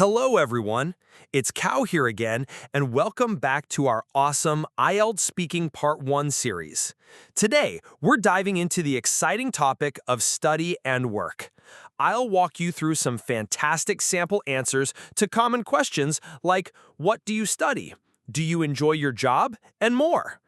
Hello, everyone. It's Cow here again, and welcome back to our awesome Ielts Speaking Part 1 series. Today, we're diving into the exciting topic of study and work. I'll walk you through some fantastic sample answers to common questions like, what do you study? Do you enjoy your job? And more.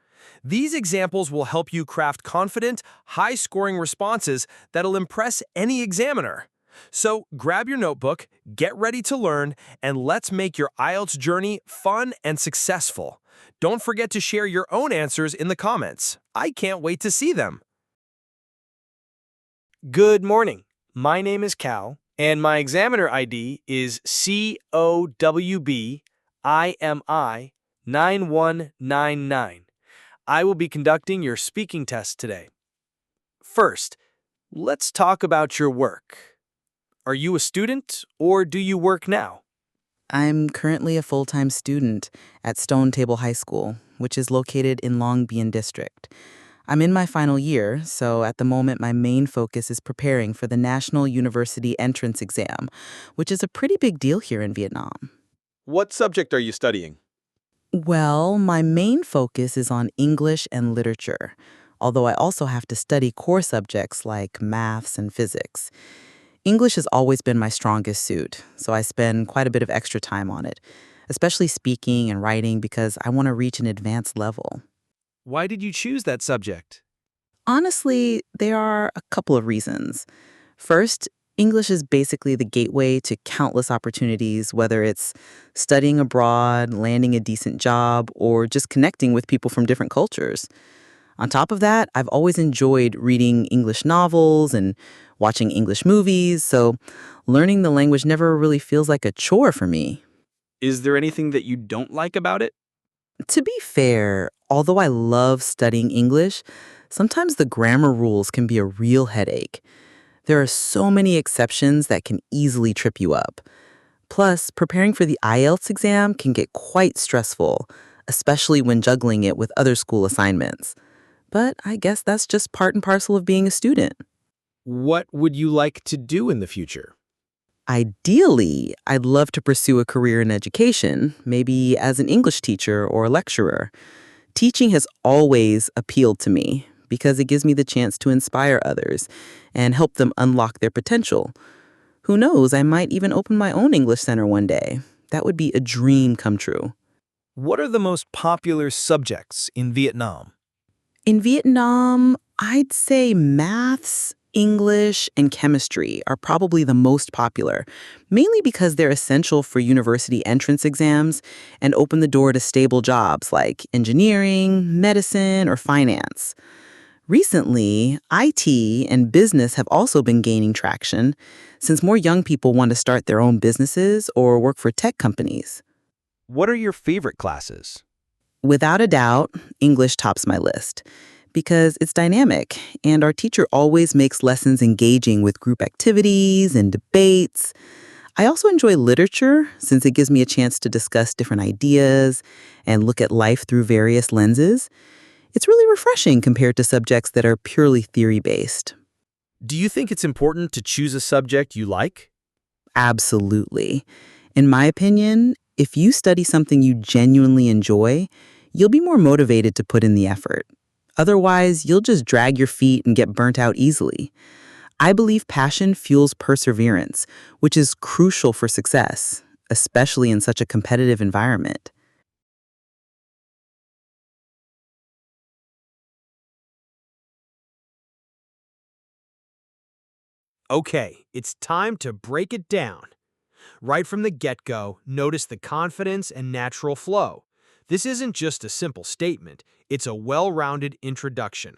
These examples will help you craft confident, high-scoring responses that'll impress any examiner. So grab your notebook, get ready to learn, and let's make your IELTS journey fun and successful. Don't forget to share your own answers in the comments. I can't wait to see them. Good morning. My name is Cal, and my examiner ID is COWBIMI9199. I will be conducting your speaking test today. First, let's talk about your work. Are you a student, or do you work now? I'm currently a full-time student at Stone Table High School, which is located in Long Bien District. I'm in my final year, so at the moment my main focus is preparing for the National University Entrance Exam, which is a pretty big deal here in Vietnam. What subject are you studying? Well, my main focus is on English and literature, although I also have to study core subjects like maths and physics. English has always been my strongest suit, so I spend quite a bit of extra time on it, especially speaking and writing because I want to reach an advanced level. Why did you choose that subject? Honestly, there are a couple of reasons. First, English is basically the gateway to countless opportunities, whether it's studying abroad, landing a decent job, or just connecting with people from different cultures. On top of that, I've always enjoyed reading English novels and watching English movies, so learning the language never really feels like a chore for me. Is there anything that you don't like about it? To be fair, although I love studying English, sometimes the grammar rules can be a real headache. There are so many exceptions that can easily trip you up. Plus, preparing for the IELTS exam can get quite stressful, especially when juggling it with other school assignments. But I guess that's just part and parcel of being a student. What would you like to do in the future? Ideally, I'd love to pursue a career in education, maybe as an English teacher or a lecturer. Teaching has always appealed to me because it gives me the chance to inspire others and help them unlock their potential. Who knows, I might even open my own English center one day. That would be a dream come true. What are the most popular subjects in Vietnam? In Vietnam, I'd say maths, English, and chemistry are probably the most popular, mainly because they're essential for university entrance exams and open the door to stable jobs like engineering, medicine, or finance. Recently, IT and business have also been gaining traction since more young people want to start their own businesses or work for tech companies. What are your favorite classes? Without a doubt, English tops my list because it's dynamic and our teacher always makes lessons engaging with group activities and debates. I also enjoy literature since it gives me a chance to discuss different ideas and look at life through various lenses. It's really refreshing compared to subjects that are purely theory-based. Do you think it's important to choose a subject you like? Absolutely. In my opinion, if you study something you genuinely enjoy, you'll be more motivated to put in the effort. Otherwise, you'll just drag your feet and get burnt out easily. I believe passion fuels perseverance, which is crucial for success, especially in such a competitive environment. Okay, it's time to break it down. Right from the get-go, notice the confidence and natural flow. This isn't just a simple statement, it's a well-rounded introduction.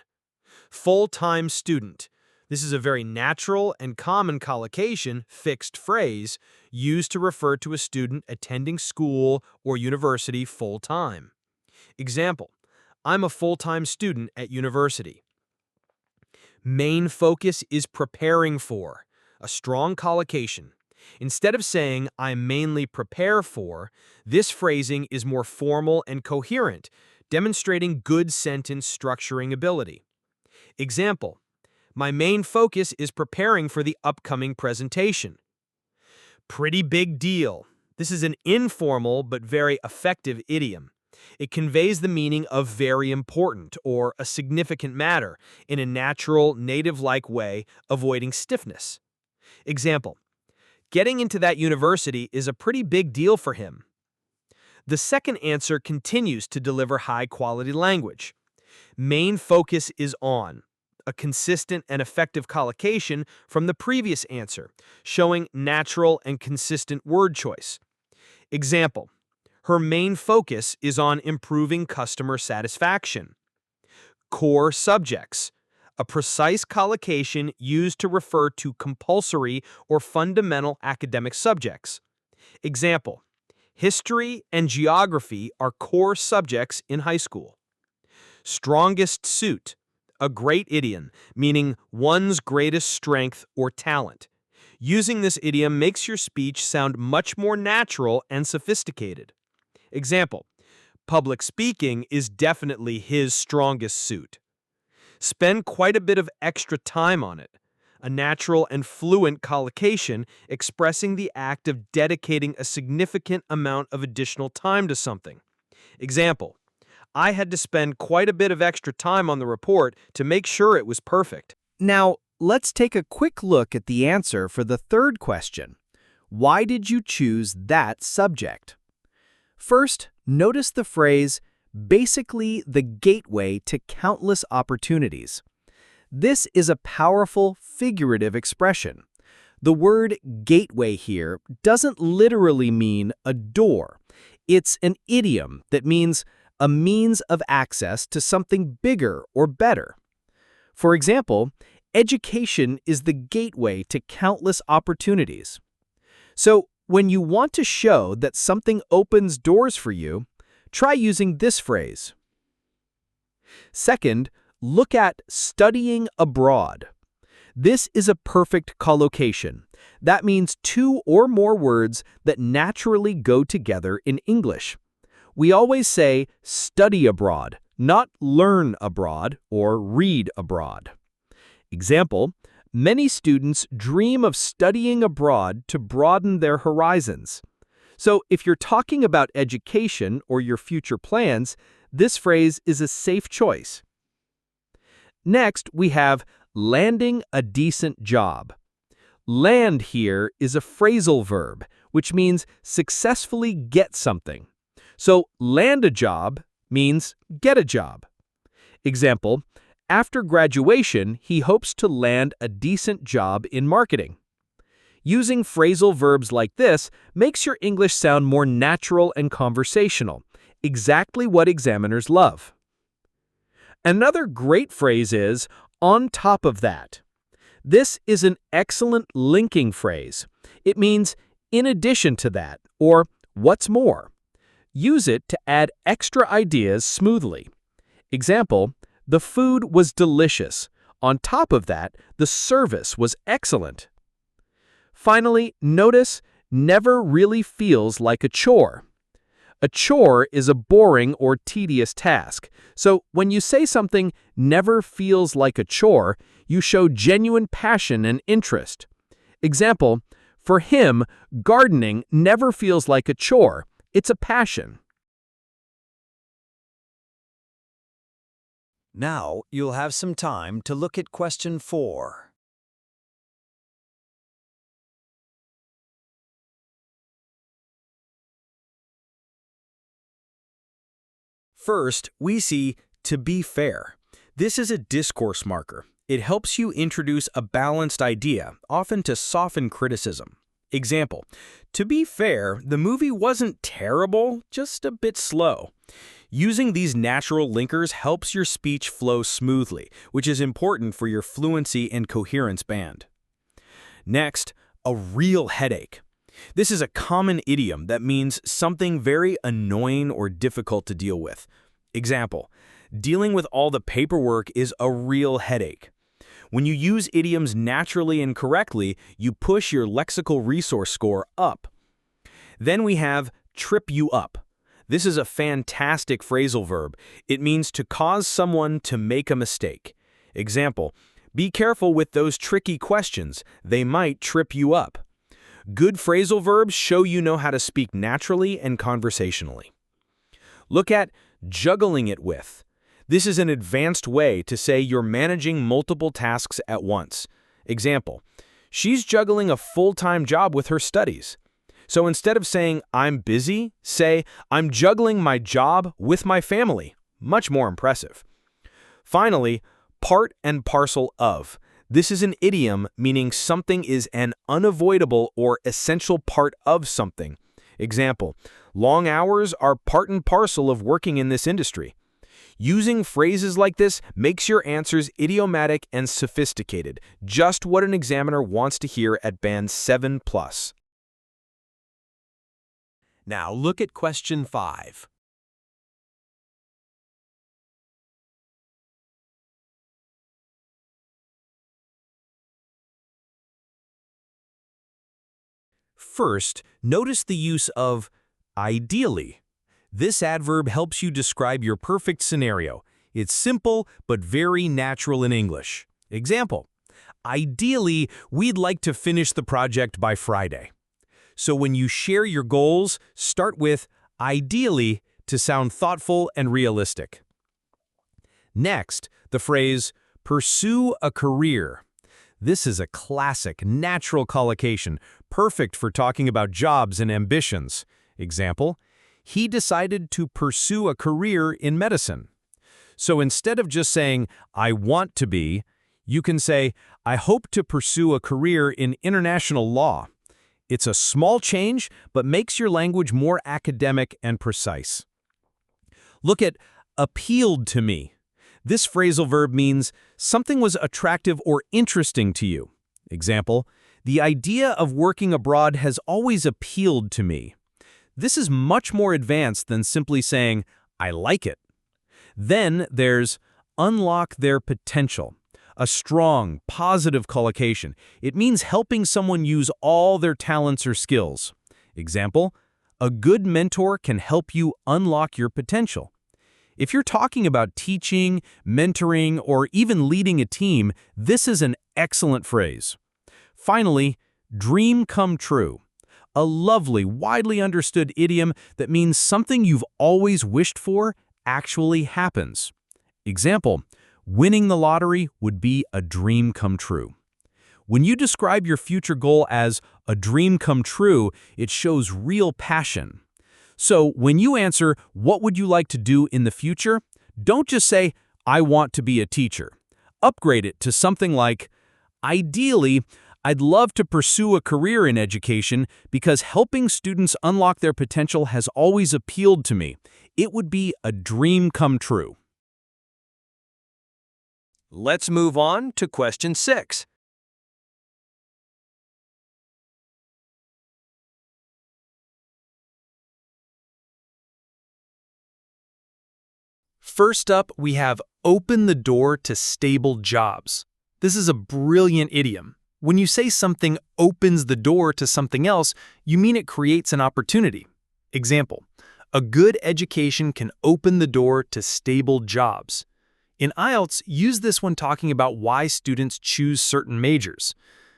Full-time student. This is a very natural and common collocation, fixed phrase, used to refer to a student attending school or university full-time. Example, I'm a full-time student at university. Main focus is preparing for, a strong collocation. Instead of saying, I mainly prepare for, this phrasing is more formal and coherent, demonstrating good sentence structuring ability. Example, my main focus is preparing for the upcoming presentation. Pretty big deal. This is an informal but very effective idiom. It conveys the meaning of very important or a significant matter in a natural, native-like way, avoiding stiffness. Example, getting into that university is a pretty big deal for him. The second answer continues to deliver high-quality language. Main focus is on a consistent and effective collocation from the previous answer, showing natural and consistent word choice. Example, her main focus is on improving customer satisfaction. Core subjects, a precise collocation used to refer to compulsory or fundamental academic subjects. Example, history and geography are core subjects in high school. Strongest suit, a great idiom, meaning one's greatest strength or talent. Using this idiom makes your speech sound much more natural and sophisticated. Example, public speaking is definitely his strongest suit. Spend quite a bit of extra time on it. A natural and fluent collocation expressing the act of dedicating a significant amount of additional time to something. Example, I had to spend quite a bit of extra time on the report to make sure it was perfect. Now, let's take a quick look at the answer for the third question. Why did you choose that subject? First, notice the phrase, basically the gateway to countless opportunities. This is a powerful figurative expression. The word gateway here doesn't literally mean a door. It's an idiom that means a means of access to something bigger or better. For example, education is the gateway to countless opportunities. So, when you want to show that something opens doors for you, try using this phrase. Second, look at studying abroad. This is a perfect collocation. That means two or more words that naturally go together in English. We always say study abroad, not learn abroad or read abroad. Example, many students dream of studying abroad to broaden their horizons. So if you're talking about education or your future plans, this phrase is a safe choice. Next, we have landing a decent job. Land here is a phrasal verb, which means successfully get something. So land a job means get a job. Example, after graduation, he hopes to land a decent job in marketing. Using phrasal verbs like this makes your English sound more natural and conversational, exactly what examiners love. Another great phrase is, on top of that. This is an excellent linking phrase. It means, in addition to that, or what's more. Use it to add extra ideas smoothly. Example, the food was delicious. On top of that, the service was excellent. Finally, notice, never really feels like a chore. A chore is a boring or tedious task. So when you say something never feels like a chore, you show genuine passion and interest. Example, for him, gardening never feels like a chore. It's a passion. Now you'll have some time to look at question 4. First, we see to be fair. This is a discourse marker. It helps you introduce a balanced idea, often to soften criticism. Example, to be fair, the movie wasn't terrible, just a bit slow. Using these natural linkers helps your speech flow smoothly, which is important for your fluency and coherence band. Next, a real headache. This is a common idiom that means something very annoying or difficult to deal with. Example, dealing with all the paperwork is a real headache. When you use idioms naturally and correctly, you push your lexical resource score up. Then we have trip you up. This is a fantastic phrasal verb. It means to cause someone to make a mistake. Example, be careful with those tricky questions. They might trip you up. Good phrasal verbs show you know how to speak naturally and conversationally. Look at juggling it with. This is an advanced way to say you're managing multiple tasks at once. Example, she's juggling a full-time job with her studies. So instead of saying, I'm busy, say, I'm juggling my job with my family. Much more impressive. Finally, part and parcel of. This is an idiom meaning something is an unavoidable or essential part of something. Example, long hours are part and parcel of working in this industry. Using phrases like this makes your answers idiomatic and sophisticated, just what an examiner wants to hear at band 7+. Now look at question 5. First, notice the use of ideally. This adverb helps you describe your perfect scenario. It's simple but very natural in English. Example, ideally, we'd like to finish the project by Friday. So when you share your goals, start with ideally to sound thoughtful and realistic. Next, the phrase, pursue a career. This is a classic, natural collocation, perfect for talking about jobs and ambitions. Example, he decided to pursue a career in medicine. So instead of just saying, I want to be, you can say, I hope to pursue a career in international law. It's a small change, but makes your language more academic and precise. Look at appealed to me. This phrasal verb means something was attractive or interesting to you. Example, the idea of working abroad has always appealed to me. This is much more advanced than simply saying, I like it. Then there's unlock their potential. A strong, positive collocation. It means helping someone use all their talents or skills. Example, a good mentor can help you unlock your potential. If you're talking about teaching, mentoring, or even leading a team, this is an excellent phrase. Finally, dream come true. A lovely, widely understood idiom that means something you've always wished for actually happens. Example, winning the lottery would be a dream come true. When you describe your future goal as a dream come true, it shows real passion. So when you answer, what would you like to do in the future? Don't just say, I want to be a teacher. Upgrade it to something like, ideally, I'd love to pursue a career in education because helping students unlock their potential has always appealed to me. It would be a dream come true. Let's move on to question 6. First up, we have open the door to stable jobs. This is a brilliant idiom. When you say something opens the door to something else, you mean it creates an opportunity. Example, a good education can open the door to stable jobs. In Ielts, use this when talking about why students choose certain majors.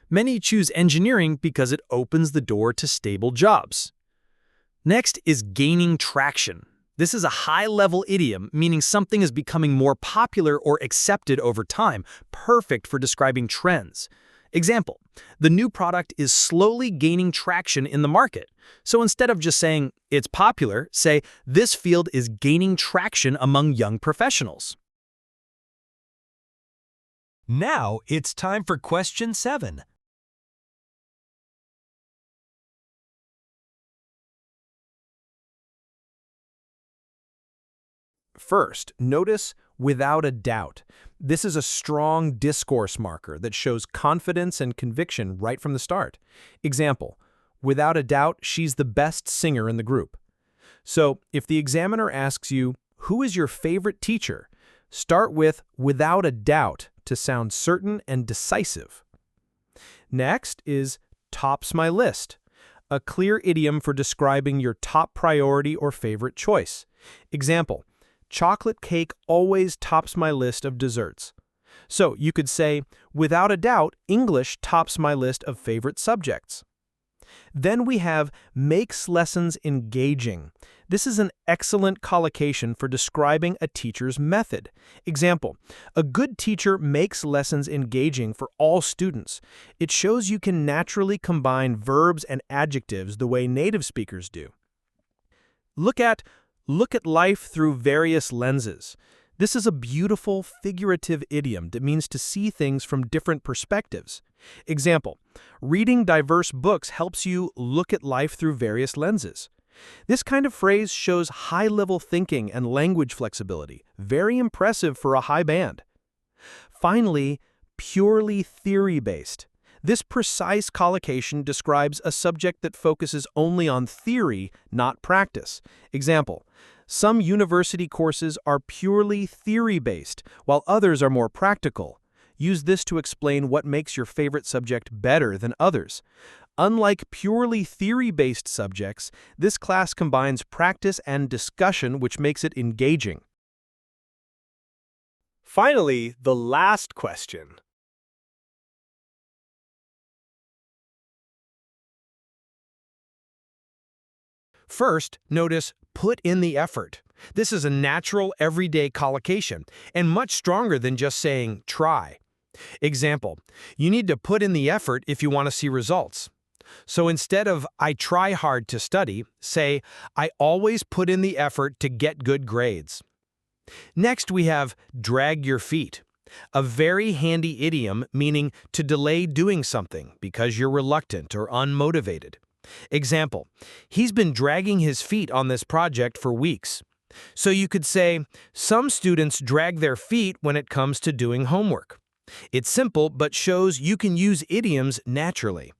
Many choose engineering because it opens the door to stable jobs. Next is gaining traction. This is a high-level idiom, meaning something is becoming more popular or accepted over time, perfect for describing trends. Example, the new product is slowly gaining traction in the market. So instead of just saying, it's popular, say, this field is gaining traction among young professionals. Now it's time for question 7. First, notice without a doubt. This is a strong discourse marker that shows confidence and conviction right from the start. Example, without a doubt, she's the best singer in the group. So, if the examiner asks you, who is your favorite teacher? Start with without a doubt to sound certain and decisive. Next is tops my list, a clear idiom for describing your top priority or favorite choice. Example, chocolate cake always tops my list of desserts. So you could say, without a doubt, English tops my list of favorite subjects. Then we have makes lessons engaging. This is an excellent collocation for describing a teacher's method. Example, a good teacher makes lessons engaging for all students. It shows you can naturally combine verbs and adjectives the way native speakers do. Look at life through various lenses. This is a beautiful figurative idiom that means to see things from different perspectives. Example, reading diverse books helps you look at life through various lenses. This kind of phrase shows high-level thinking and language flexibility, very impressive for a high band. Finally, purely theory-based. This precise collocation describes a subject that focuses only on theory, not practice. Example, some university courses are purely theory-based, while others are more practical. Use this to explain what makes your favorite subject better than others. Unlike purely theory-based subjects, this class combines practice and discussion, which makes it engaging. Finally, the last question. First, notice put in the effort. This is a natural, everyday collocation, and much stronger than just saying try. Example, you need to put in the effort if you want to see results. So instead of I try hard to study, say I always put in the effort to get good grades. Next, we have drag your feet, a very handy idiom meaning to delay doing something because you're reluctant or unmotivated. Example, he's been dragging his feet on this project for weeks. So you could say, some students drag their feet when it comes to doing homework. It's simple, but shows you can use idioms naturally.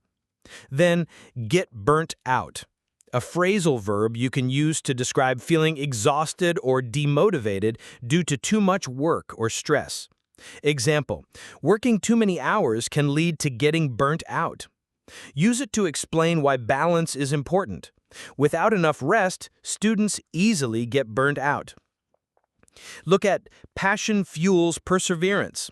Then, get burnt out, a phrasal verb you can use to describe feeling exhausted or demotivated due to too much work or stress. Example, working too many hours can lead to getting burnt out. Use it to explain why balance is important. Without enough rest, students easily get burnt out. Look at passion fuels perseverance.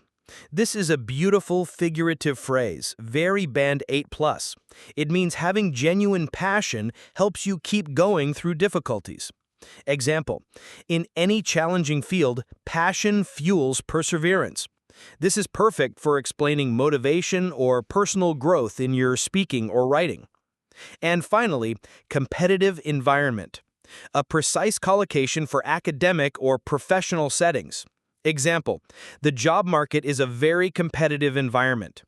This is a beautiful figurative phrase, very band 8+. It means having genuine passion helps you keep going through difficulties. Example, in any challenging field, passion fuels perseverance. This is perfect for explaining motivation or personal growth in your speaking or writing. And finally, competitive environment, a precise collocation for academic or professional settings. Example, the job market is a very competitive environment.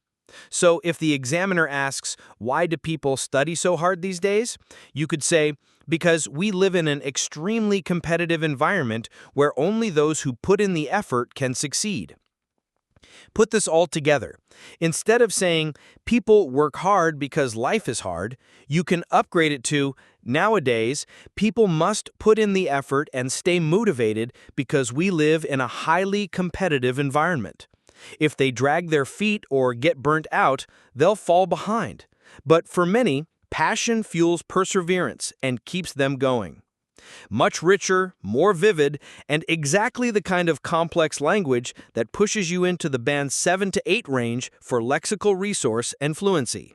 So if the examiner asks, why do people study so hard these days? You could say, because we live in an extremely competitive environment where only those who put in the effort can succeed. Put this all together. Instead of saying, people work hard because life is hard, you can upgrade it to, nowadays, people must put in the effort and stay motivated because we live in a highly competitive environment. If they drag their feet or get burnt out, they'll fall behind. But for many, passion fuels perseverance and keeps them going. Much richer, more vivid, and exactly the kind of complex language that pushes you into the band 7 to 8 range for lexical resource and fluency.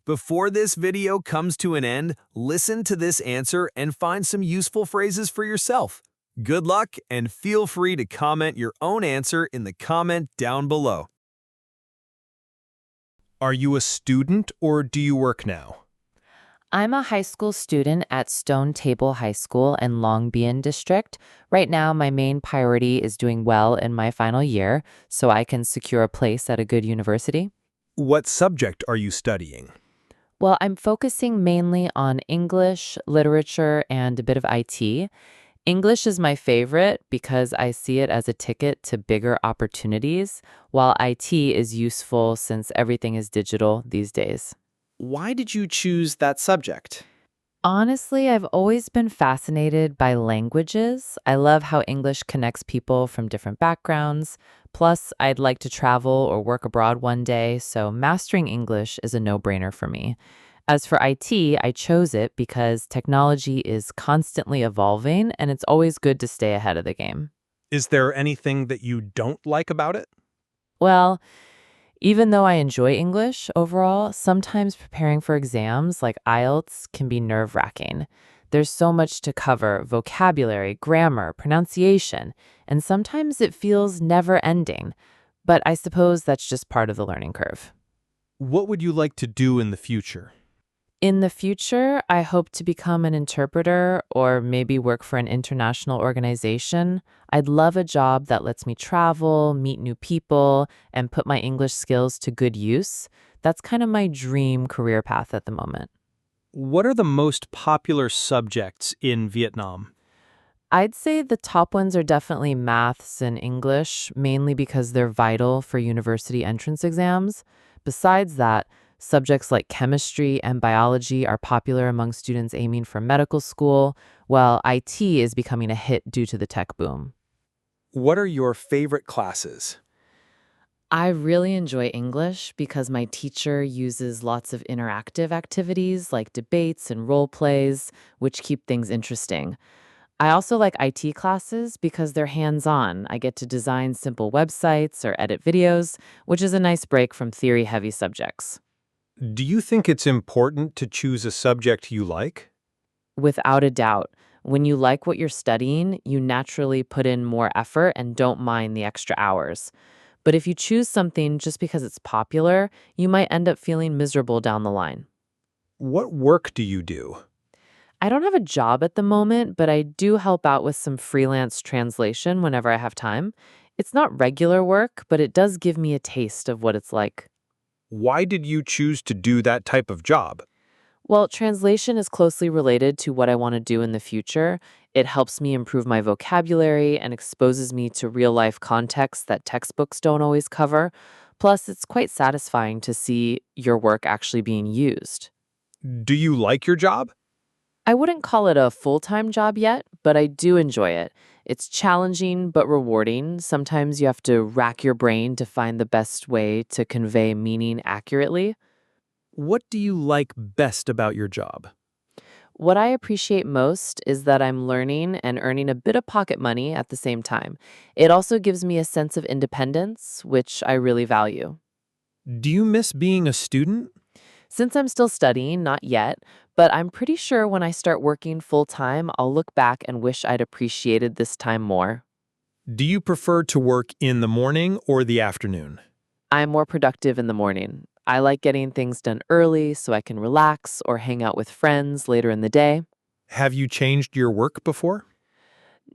Before this video comes to an end, listen to this answer and find some useful phrases for yourself. Good luck, and feel free to comment your own answer in the comment down below. Are you a student or do you work now? I'm a high school student at Stone Table High School in Long Bien District. Right now, my main priority is doing well in my final year so I can secure a place at a good university. What subject are you studying? Well, I'm focusing mainly on English, literature, and a bit of IT. English is my favorite because I see it as a ticket to bigger opportunities, while IT is useful since everything is digital these days. Why did you choose that subject? Honestly, I've always been fascinated by languages. I love how English connects people from different backgrounds. Plus, I'd like to travel or work abroad one day, so mastering English is a no-brainer for me. As for IT, I chose it because technology is constantly evolving, and it's always good to stay ahead of the game. Is there anything that you don't like about it? Well, Even though I enjoy English overall, sometimes preparing for exams like Ielts can be nerve-wracking. There's so much to cover: vocabulary, grammar, pronunciation, and sometimes it feels never-ending. But I suppose that's just part of the learning curve. What would you like to do in the future? In the future, I hope to become an interpreter or maybe work for an international organization. I'd love a job that lets me travel, meet new people, and put my English skills to good use. That's kind of my dream career path at the moment. What are the most popular subjects in Vietnam? I'd say the top ones are definitely maths and English, mainly because they're vital for university entrance exams. Besides that, subjects like chemistry and biology are popular among students aiming for medical school, while IT is becoming a hit due to the tech boom. What are your favorite classes? I really enjoy English because my teacher uses lots of interactive activities like debates and role plays, which keep things interesting. I also like IT classes because they're hands-on. I get to design simple websites or edit videos, which is a nice break from theory-heavy subjects. Do you think it's important to choose a subject you like? Without a doubt, when you like what you're studying, you naturally put in more effort and don't mind the extra hours. But if you choose something just because it's popular, you might end up feeling miserable down the line. What work do you do? I don't have a job at the moment, but I do help out with some freelance translation whenever I have time. It's not regular work, but it does give me a taste of what it's like. Why did you choose to do that type of job? Well, translation is closely related to what I want to do in the future. It helps me improve my vocabulary and exposes me to real life contexts that textbooks don't always cover. Plus, it's quite satisfying to see your work actually being used. Do you like your job? I wouldn't call it a full-time job yet, but I do enjoy it. It's challenging but rewarding. Sometimes you have to rack your brain to find the best way to convey meaning accurately. What do you like best about your job? What I appreciate most is that I'm learning and earning a bit of pocket money at the same time. It also gives me a sense of independence, which I really value. Do you miss being a student? Since I'm still studying, not yet, but I'm pretty sure when I start working full time, I'll look back and wish I'd appreciated this time more. Do you prefer to work in the morning or the afternoon? I'm more productive in the morning. I like getting things done early so I can relax or hang out with friends later in the day. Have you changed your work before?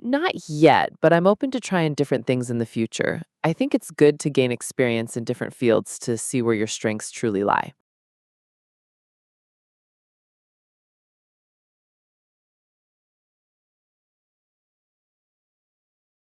Not yet, but I'm open to trying different things in the future. I think it's good to gain experience in different fields to see where your strengths truly lie.